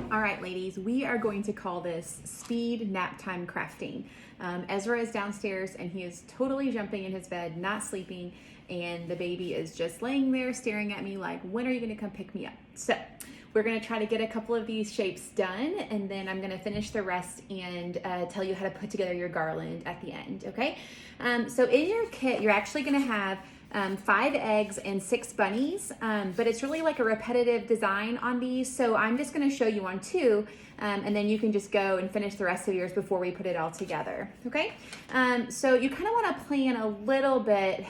All right, ladies, we are going to call this speed nap time crafting. Ezra is downstairs and he is totally jumping in his bed, not sleeping, and the baby is just laying there staring at me like, when are you going to come pick me up? So we're going to try to get a couple of these shapes done, and then I'm going to finish the rest and tell you how to put together your garland at the end, okay? So in your kit, you're actually going to have 5 eggs and 6 bunnies, but it's really like a repetitive design on these, so I'm just going to show you on 2, and then you can just go and finish the rest of yours before we put it all together, okay? So you kind of want to plan a little bit.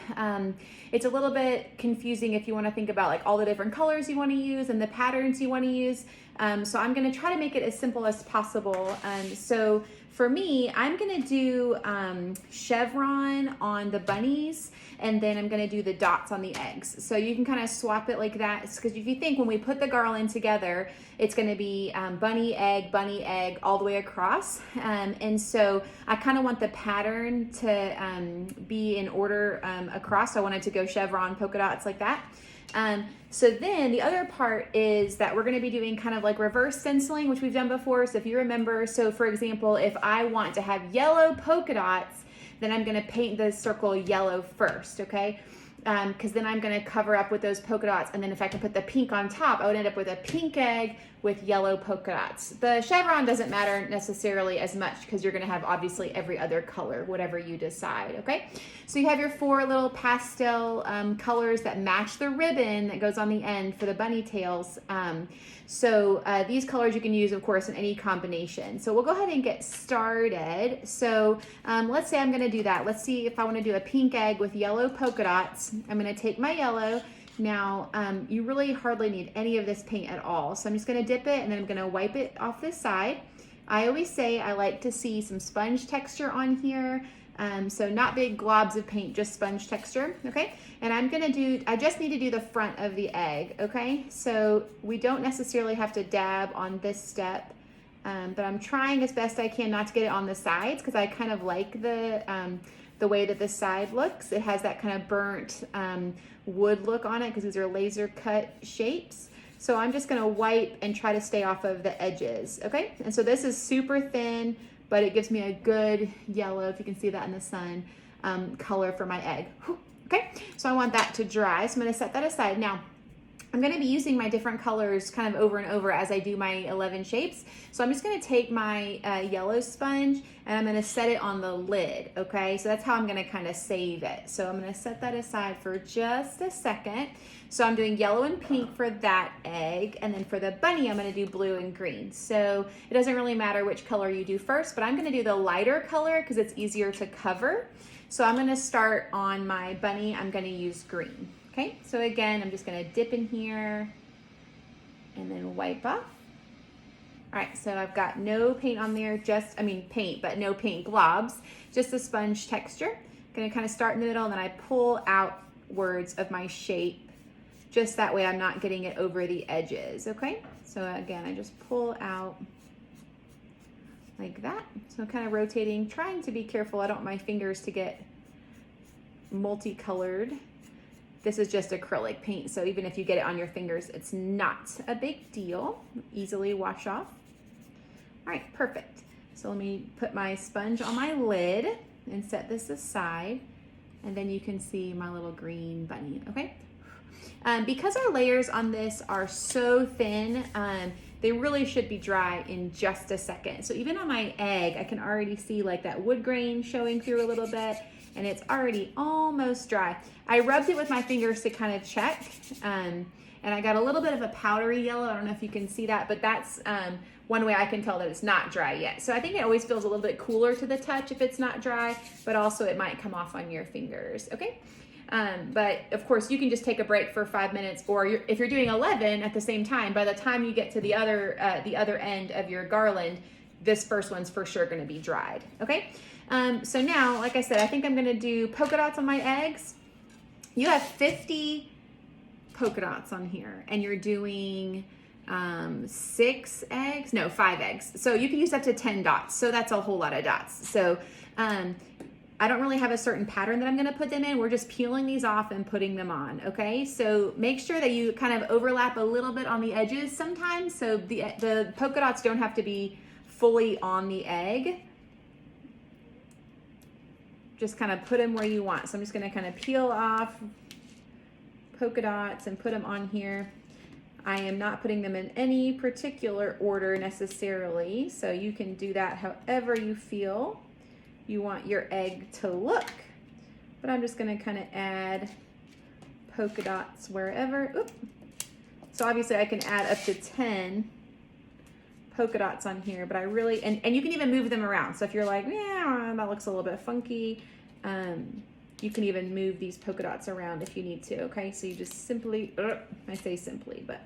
It's a little bit confusing if you want to think about like all the different colors you want to use and the patterns you want to use, so I'm going to try to make it as simple as possible. So for me, I'm going to do chevron on the bunnies, and then I'm going to do the dots on the eggs. So you can kind of swap it like that, because if you think when we put the garland together, it's going to be bunny, egg, all the way across. And so I kind of want the pattern to be in order across. So I wanted to go chevron, polka dots like that. So then the other part is that we're going to be doing kind of like reverse stenciling, which we've done before. So if you remember, so for example, if I want to have yellow polka dots, then I'm going to paint the circle yellow first, okay? Because then I'm going to cover up with those polka dots, and then if I can put the pink on top, I would end up with a pink egg with yellow polka dots. The chevron doesn't matter necessarily as much because you're going to have obviously every other color, whatever you decide, okay? So you have your 4 little pastel colors that match the ribbon that goes on the end for the bunny tails. So these colors you can use, of course, in any combination. So we'll go ahead and get started. So let's say I'm going to do that. Let's see if I want to do a pink egg with yellow polka dots. I'm going to take my yellow. Now, you really hardly need any of this paint at all. So I'm just going to dip it, and then I'm going to wipe it off this side. I always say I like to see some sponge texture on here. So not big globs of paint, just sponge texture, okay? And I just need to do the front of the egg, okay? So we don't necessarily have to dab on this step, but I'm trying as best I can not to get it on the sides, because I kind of like the way that this side looks. It has that kind of burnt wood look on it, because these are laser cut shapes. So I'm just gonna wipe and try to stay off of the edges, okay? And so this is super thin, but it gives me a good yellow, if you can see that in the sun, color for my egg. Okay, so I want that to dry, so I'm gonna set that aside. Now, I'm gonna be using my different colors kind of over and over as I do my 11 shapes. So I'm just gonna take my yellow sponge and I'm gonna set it on the lid, okay? So that's how I'm gonna kind of save it. So I'm gonna set that aside for just a second. So I'm doing yellow and pink for that egg, and then for the bunny, I'm gonna do blue and green. So it doesn't really matter which color you do first, but I'm gonna do the lighter color because it's easier to cover. So I'm gonna start on my bunny, I'm gonna use green. Okay, so again, I'm just gonna dip in here and then wipe off. All right, so I've got no paint on there, paint, but no paint globs, just a sponge texture. I'm gonna kind of start in the middle, and then I pull outwards of my shape, just that way I'm not getting it over the edges, okay? So again, I just pull out like that. So kind of rotating, trying to be careful. I don't want my fingers to get multicolored. This is just acrylic paint, so even if you get it on your fingers, it's not a big deal. Easily wash off. All right, perfect. So let me put my sponge on my lid and set this aside, and then you can see my little green bunny, okay? Because our layers on this are so thin, they really should be dry in just a second. So even on my egg, I can already see like that wood grain showing through a little bit, and it's already almost dry. I rubbed it with my fingers to kind of check, and I got a little bit of a powdery yellow. I don't know if you can see that, but that's one way I can tell that it's not dry yet. So I think it always feels a little bit cooler to the touch if it's not dry, but also it might come off on your fingers, okay? But of course you can just take a break for 5 minutes, or if you're doing 11 at the same time, by the time you get to the other end of your garland, this first one's for sure gonna be dried, okay? So now, like I said, I think I'm gonna do polka dots on my eggs. You have 50 polka dots on here, and you're doing 5 eggs. So you can use up to 10 dots. So that's a whole lot of dots. So I don't really have a certain pattern that I'm going to put them in. We're just peeling these off and putting them on, okay? So make sure that you kind of overlap a little bit on the edges sometimes, so the polka dots don't have to be fully on the egg. Just kind of put them where you want. So I'm just going to kind of peel off polka dots and put them on here. I am not putting them in any particular order necessarily, so you can do that however you feel you want your egg to look. But I'm just going to kind of add polka dots wherever. Oop. So obviously I can add up to 10 polka dots on here, but I really, and you can even move them around. So if you're like, yeah, that looks a little bit funky, you can even move these polka dots around if you need to, okay? So you just simply, I say simply, but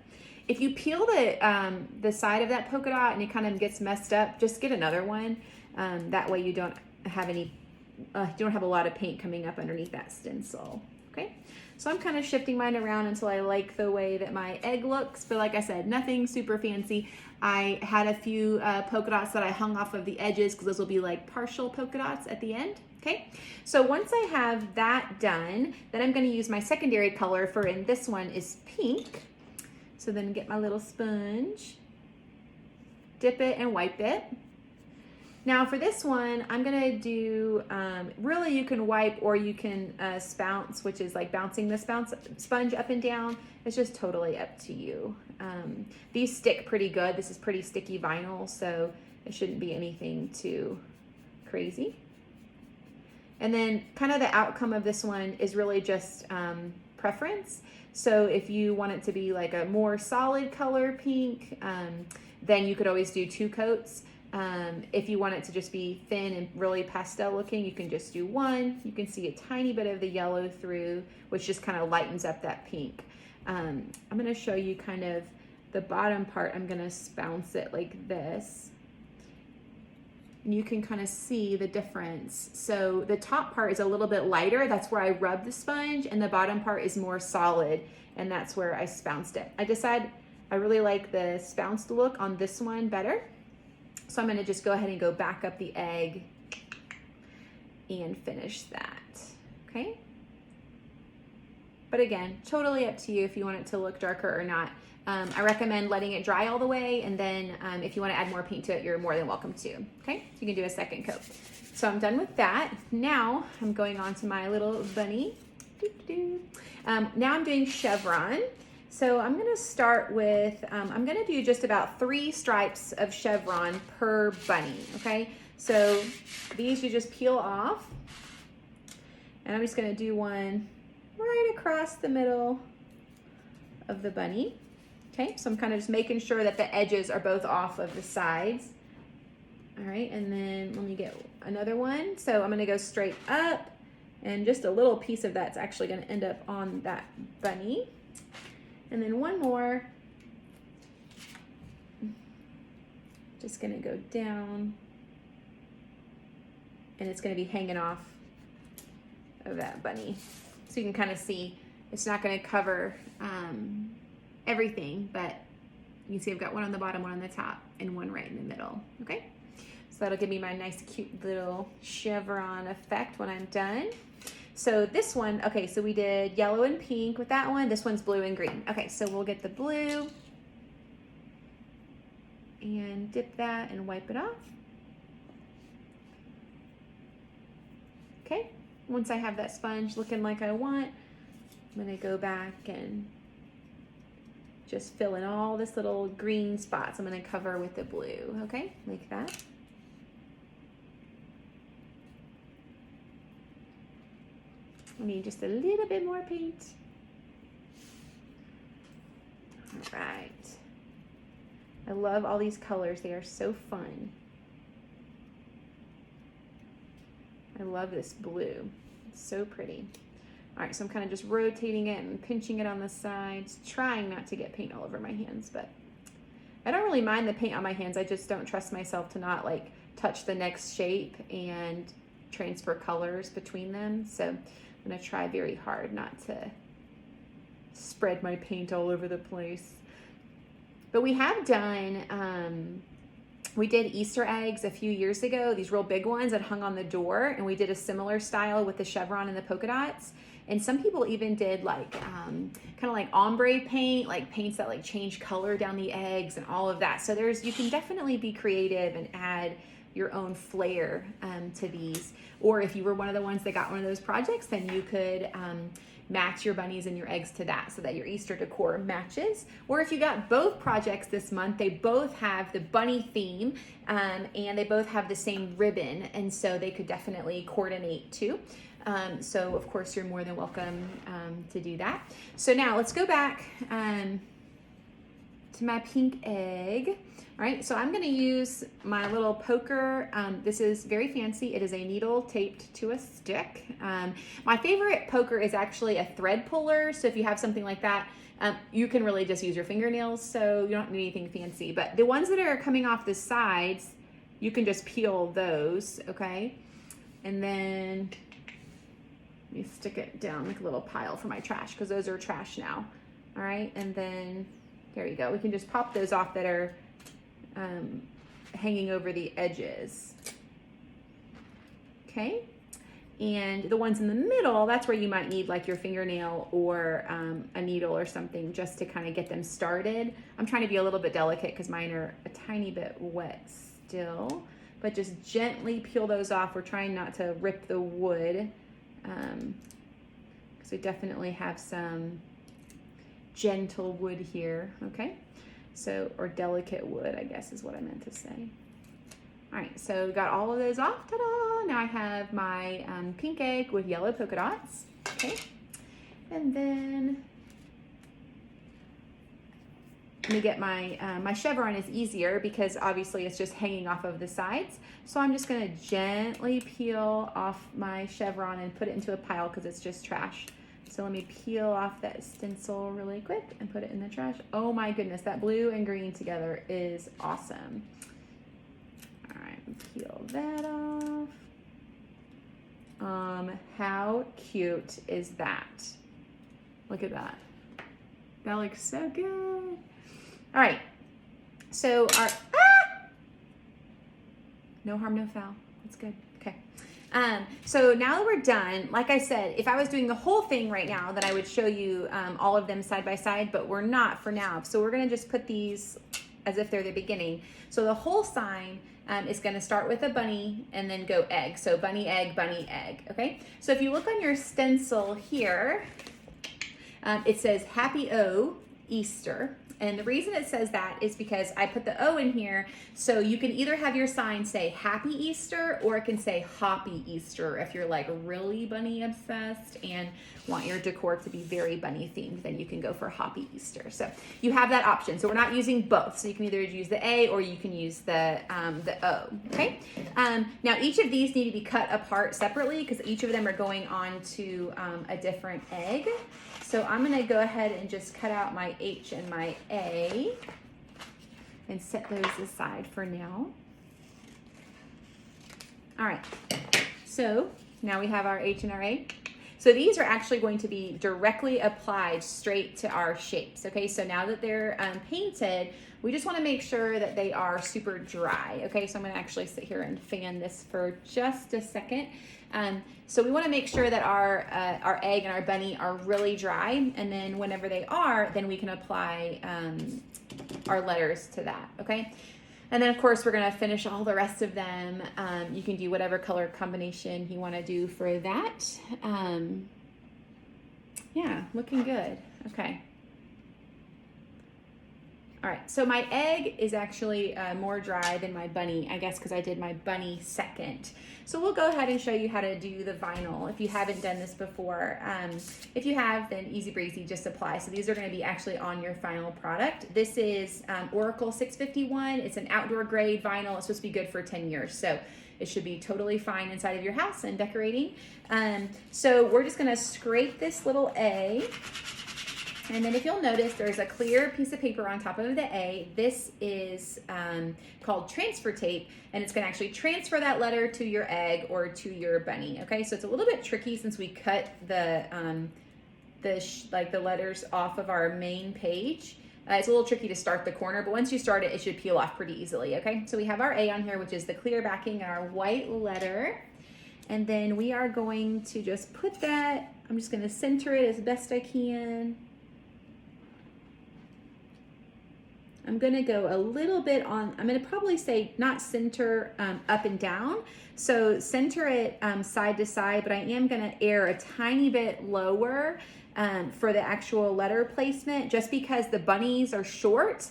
if you peel the side of that polka dot and it kind of gets messed up, just get another one. That way you don't have any, you don't have a lot of paint coming up underneath that stencil, okay? So I'm kind of shifting mine around until I like the way that my egg looks, but like I said, nothing super fancy. I had a few polka dots that I hung off of the edges because those will be like partial polka dots at the end, okay? So once I have that done, then I'm gonna use my secondary color for, and this one is pink. So then get my little sponge, dip it and wipe it. Now for this one, I'm gonna do, really you can wipe or you can spounce, which is like bouncing the sponge up and down. It's just totally up to you. These stick pretty good. This is pretty sticky vinyl, so it shouldn't be anything too crazy. And then kind of the outcome of this one is really just preference. So if you want it to be like a more solid color pink, then you could always do 2 coats. If you want it to just be thin and really pastel looking, you can just do 1. You can see a tiny bit of the yellow through, which just kind of lightens up that pink. I'm going to show you kind of the bottom part. I'm going to spounce it like this. And you can kind of see the difference. So the top part is a little bit lighter. That's where I rub the sponge, and the bottom part is more solid, and that's where I spounced it. I decided I really like the spounced look on this one better. So I'm gonna just go ahead and go back up the egg and finish that, okay? But again, totally up to you if you want it to look darker or not. I recommend letting it dry all the way, and then if you want to add more paint to it, you're more than welcome to, okay? So you can do a second coat. So I'm done with that. Now I'm going on to my little bunny. Now I'm doing chevron. So I'm gonna start with, I'm gonna do just about 3 stripes of chevron per bunny, okay? So these you just peel off, and I'm just gonna do one right across the middle of the bunny. Okay, so I'm kind of just making sure that the edges are both off of the sides. All right, and then let me get another one. So I'm gonna go straight up, and just a little piece of that's actually gonna end up on that bunny. And then one more. Just gonna go down, and it's gonna be hanging off of that bunny. So you can kind of see, it's not gonna cover everything, but you can see I've got one on the bottom, one on the top, and one right in the middle, okay? So that'll give me my nice cute little chevron effect when I'm done. So this one, okay, so we did yellow and pink with that one. This one's blue and green. Okay, so we'll get the blue and dip that and wipe it off. Okay, once I have that sponge looking like I want, I'm gonna go back and just fill in all this little green spots. I'm gonna cover with the blue, okay, like that. I need just a little bit more paint. All right. I love all these colors. They are so fun. I love this blue. It's so pretty. All right, so I'm kind of just rotating it and pinching it on the sides, trying not to get paint all over my hands, but I don't really mind the paint on my hands. I just don't trust myself to not like touch the next shape and transfer colors between them. So I'm gonna try very hard not to spread my paint all over the place. But we have done We did Easter eggs a few years ago, these real big ones that hung on the door, and we did a similar style with the chevron and the polka dots. And some people even did like kind of like ombre paint, like paints that like change color down the eggs and all of that. So you can definitely be creative and add your own flair to these. Or if you were one of the ones that got one of those projects, then you could match your bunnies and your eggs to that so that your Easter decor matches. Or if you got both projects this month, they both have the bunny theme and they both have the same ribbon, and so they could definitely coordinate too. So of course you're more than welcome to do that. So now let's go back to my pink egg. All right, so I'm gonna use my little poker. This is very fancy. It is a needle taped to a stick. My favorite poker is actually a thread puller. So if you have something like that, you can really just use your fingernails. So you don't need anything fancy, but the ones that are coming off the sides, you can just peel those, okay? And then let me stick it down like a little pile for my trash because those are trash now. All right, and then there you go. We can just pop those off that are hanging over the edges. Okay, and the ones in the middle, that's where you might need like your fingernail or a needle or something just to kind of get them started. I'm trying to be a little bit delicate because mine are a tiny bit wet still, but just gently peel those off. We're trying not to rip the wood because we definitely have some gentle wood here, okay? So, or delicate wood, I guess is what I meant to say. All right, so got all of those off, ta-da! Now I have my pink egg with yellow polka dots, okay? And then let me get my, my chevron is easier because obviously it's just hanging off of the sides. So I'm just gonna gently peel off my chevron and put it into a pile because it's just trash. So let me peel off that stencil really quick and put it in the trash. Oh my goodness, that blue and green together is awesome. All right, peel that off. How cute is that? Look at that. That looks so good. All right, so our, no harm, no foul. That's good, okay. So now that we're done, like I said, if I was doing the whole thing right now, then I would show you all of them side by side, but we're not for now. So we're gonna just put these as if they're the beginning. So the whole sign is gonna start with a bunny and then go egg. So bunny, egg, okay? So if you look on your stencil here, it says Happy O Easter. And the reason it says that is because I put the O in here, so you can either have your sign say Happy Easter or it can say Hoppy Easter if you're like really bunny obsessed and want your decor to be very bunny themed, then you can go for Hoppy Easter. So you have that option. So we're not using both. So you can either use the A or you can use the O, okay? Now each of these need to be cut apart separately because each of them are going on to a different egg. So I'm gonna go ahead and just cut out my H and my A and set those aside for now. All right, so now we have our H and our A. So these are actually going to be directly applied straight to our shapes, okay? So now that they're painted, we just wanna make sure that they are super dry, okay? So I'm gonna actually sit here and fan this for just a second. So we want to make sure that our egg and our bunny are really dry, and then whenever they are, then we can apply our letters to that, okay? And then of course we're going to finish all the rest of them. You can do whatever color combination you want to do for that. Yeah, looking good. Okay. All right, so my egg is actually more dry than my bunny, I guess because I did my bunny second. So we'll go ahead and show you how to do the vinyl if you haven't done this before. If you have, then easy breezy, just apply. So these are gonna be actually on your final product. This is Oracle 651. It's an outdoor grade vinyl. It's supposed to be good for 10 years. So it should be totally fine inside of your house and decorating. So we're just gonna scrape this little A. And then if you'll notice, there's a clear piece of paper on top of the A. This is called transfer tape, and it's gonna actually transfer that letter to your egg or to your bunny, okay? So it's a little bit tricky since we cut the letters off of our main page. It's a little tricky to start the corner, but once you start it, it should peel off pretty easily, okay? So we have our A on here, which is the clear backing and our white letter. And then we are going to just put that, I'm just gonna center it as best I can. I'm gonna go a little bit on, I'm gonna probably say not center up and down. So center it side to side, but I am gonna err a tiny bit lower for the actual letter placement, just because the bunnies are short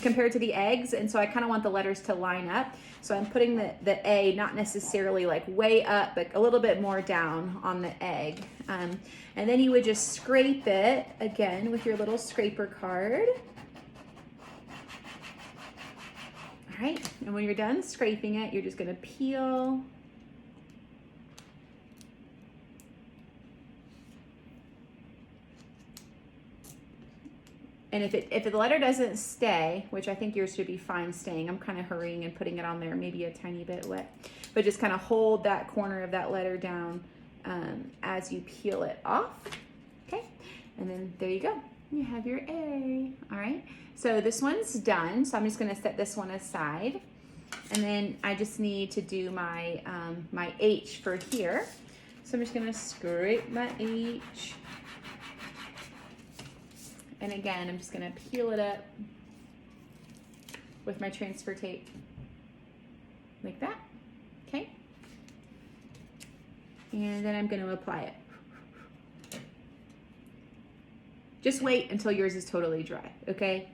compared to the eggs. And so I kind of want the letters to line up. So I'm putting the A not necessarily like way up, but a little bit more down on the egg. And then you would just scrape it again with your little scraper card. All right, and when you're done scraping it, you're just gonna peel. And if the letter doesn't stay, which I think yours should be fine staying, I'm kind of hurrying and putting it on there, maybe a tiny bit wet, but just kind of hold that corner of that letter down as you peel it off, okay? And then there you go, you have your A, all right? So this one's done, so I'm just gonna set this one aside. And then I just need to do my, my H for here. So I'm just gonna scrape my H. And again, I'm just gonna peel it up with my transfer tape, like that, okay? And then I'm gonna apply it. Just wait until yours is totally dry, okay?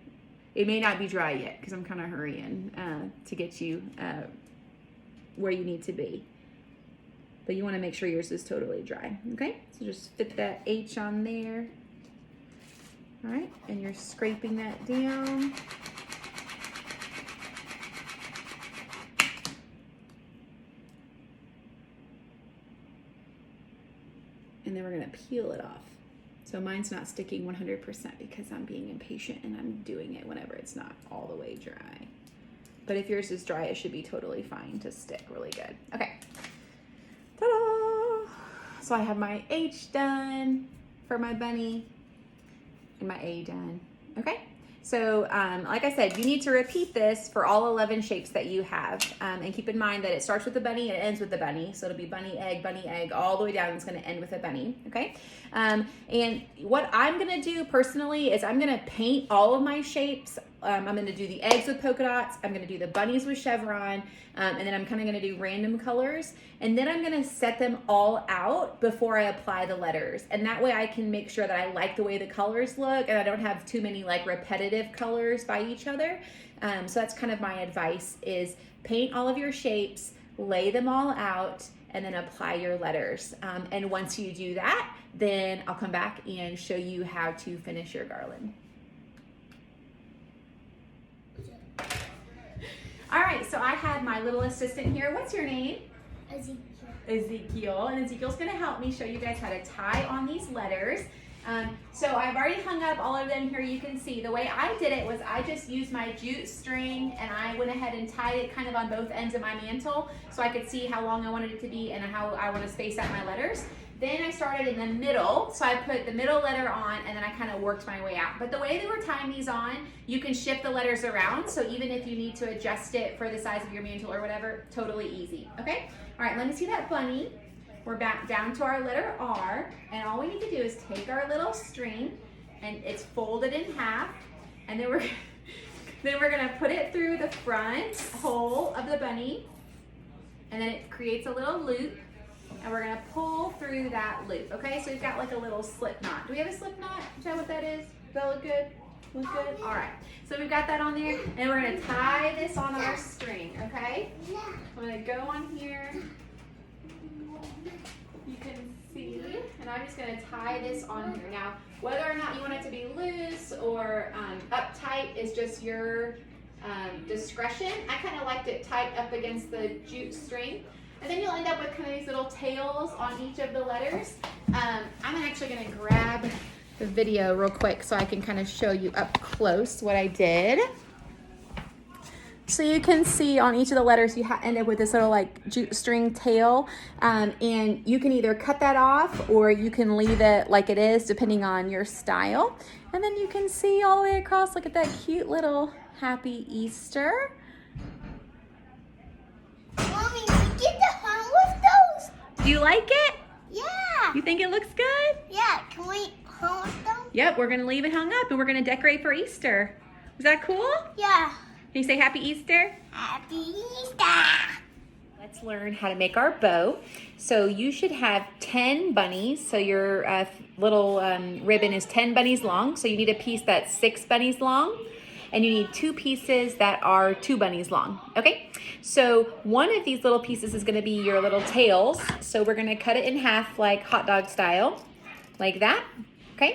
It may not be dry yet because I'm kind of hurrying to get you where you need to be. But you wanna make sure yours is totally dry, okay? So just fit that H on there. All right, and you're scraping that down. And then we're gonna peel it off. So mine's not sticking 100% because I'm being impatient and I'm doing it whenever it's not all the way dry. But if yours is dry, it should be totally fine to stick really good. Okay, ta-da! So I have my H done for my bunny. And my A done. Okay, so like I said, you need to repeat this for all 11 shapes that you have, and keep in mind that it starts with the bunny and it ends with the bunny, so it'll be bunny, egg, all the way down, and it's going to end with a bunny. Okay, and what I'm going to do personally is I'm going to paint all of my shapes. I'm going to do the eggs with polka dots, I'm going to do the bunnies with chevron, and then I'm kind of going to do random colors, and then I'm going to set them all out before I apply the letters, and that way I can make sure that I like the way the colors look and I don't have too many like repetitive colors by each other. So that's kind of my advice, is paint all of your shapes, lay them all out, and then apply your letters. And once you do that, then I'll come back and show you how to finish your garland. All right, so I have my little assistant here. What's your name? Ezekiel. Ezekiel, and Ezekiel's gonna help me show you guys how to tie on these letters. So I've already hung up all of them here. You can see the way I did it was I just used my jute string and I went ahead and tied it kind of on both ends of my mantle so I could see how long I wanted it to be and how I want to space out my letters. Then I started in the middle, so I put the middle letter on and then I kind of worked my way out. But the way that we're tying these on, you can shift the letters around, so even if you need to adjust it for the size of your mantle or whatever, totally easy, okay? All right, let me see that bunny. We're back down to our letter R, and all we need to do is take our little string, and it's folded in half, and then we're gonna put it through the front hole of the bunny, and then it creates a little loop, and we're gonna pull through that loop, okay? So we've got like a little slip knot. Do we have a slip knot? Is that what that is? Does that look good? Look good? All right, so we've got that on there, and we're gonna tie this on our string, okay? I'm gonna go on here. You can see, and I'm just gonna tie this on here. Now, whether or not you want it to be loose or uptight is just your discretion. I kind of liked it tight up against the jute string. And then you'll end up with kind of these little tails on each of the letters. I'm actually gonna grab the video real quick so I can kind of show you up close what I did. So you can see on each of the letters you end up with this little like jute string tail, and you can either cut that off or you can leave it like it is depending on your style. And then you can see all the way across, look at that cute little Happy Easter. Mommy, we get to hunt with those? Do you like it? Yeah. You think it looks good? Yeah, can we hunt with them? Yep, we're gonna leave it hung up and we're gonna decorate for Easter. Is that cool? Yeah. Can you say Happy Easter? Happy Easter. Let's learn how to make our bow. So you should have 10 bunnies. So your little ribbon is 10 bunnies long. So you need a piece that's 6 bunnies long. And you need 2 pieces that are 2 bunnies long, okay? So one of these little pieces is gonna be your little tails. So we're gonna cut it in half like hot dog style, like that, okay?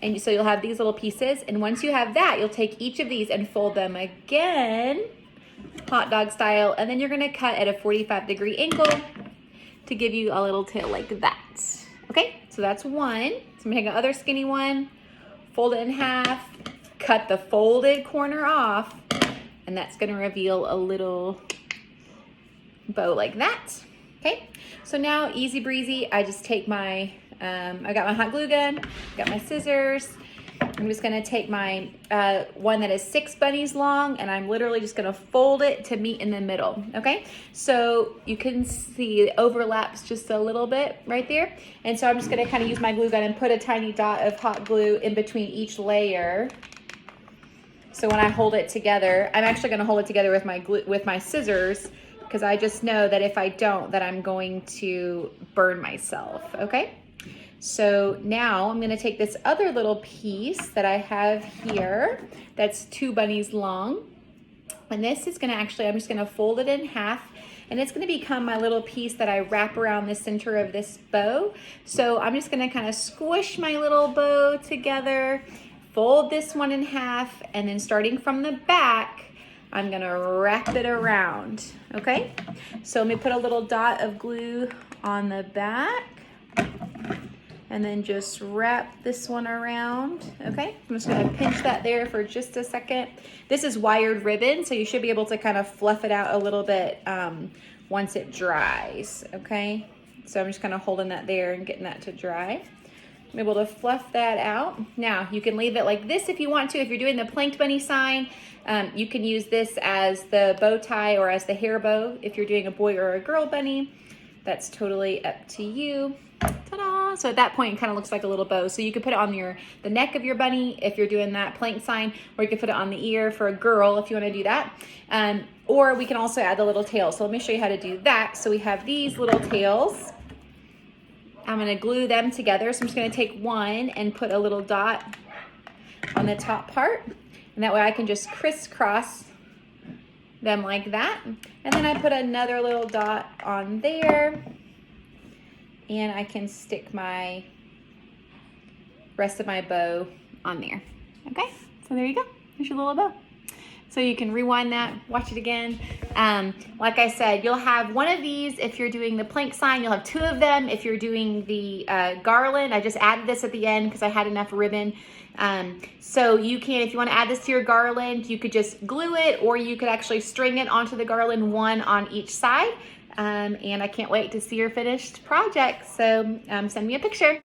And so you'll have these little pieces. And once you have that, you'll take each of these and fold them again, hot dog style. And then you're gonna cut at a 45-degree angle to give you a little tail like that, okay? So that's one. So I'm gonna take another skinny one, fold it in half, cut the folded corner off, and that's gonna reveal a little bow like that, okay? So now, easy breezy, I just take my, I got my hot glue gun, got my scissors. I'm just gonna take my one that is 6 bunnies long, and I'm literally just gonna fold it to meet in the middle, okay? So you can see it overlaps just a little bit right there. And so I'm just gonna kind of use my glue gun and put a tiny dot of hot glue in between each layer. So when I hold it together, I'm actually gonna hold it together with my scissors, because I just know that if I don't, that I'm going to burn myself, okay? So now I'm gonna take this other little piece that I have here that's 2 bunnies long. And this is gonna I'm just gonna fold it in half, and it's gonna become my little piece that I wrap around the center of this bow. So I'm just gonna kind of squish my little bow together, fold this one in half, and then starting from the back, I'm gonna wrap it around, okay? So let me put a little dot of glue on the back, and then just wrap this one around, okay? I'm just gonna pinch that there for just a second. This is wired ribbon, so you should be able to kind of fluff it out a little bit once it dries, okay? So I'm just kind of holding that there and getting that to dry. I'm able to fluff that out. Now, you can leave it like this if you want to. If you're doing the planked bunny sign, you can use this as the bow tie or as the hair bow. If you're doing a boy or a girl bunny, that's totally up to you. Ta-da! So at that point, it kind of looks like a little bow. So you could put it on the neck of your bunny if you're doing that plank sign, or you could put it on the ear for a girl if you want to do that. Or we can also add the little tail. So let me show you how to do that. So we have these little tails. I'm gonna glue them together. So I'm just gonna take one and put a little dot on the top part. And that way I can just crisscross them like that. And then I put another little dot on there. And I can stick my rest of my bow on there. Okay, so there you go. There's your little bow. So you can rewind that, watch it again. Like I said, you'll have one of these if you're doing the plank sign. You'll have 2 of them if you're doing the garland. I just added this at the end because I had enough ribbon. So you can, if you want to add this to your garland, you could just glue it, or you could actually string it onto the garland, one on each side. And I can't wait to see your finished project. So send me a picture.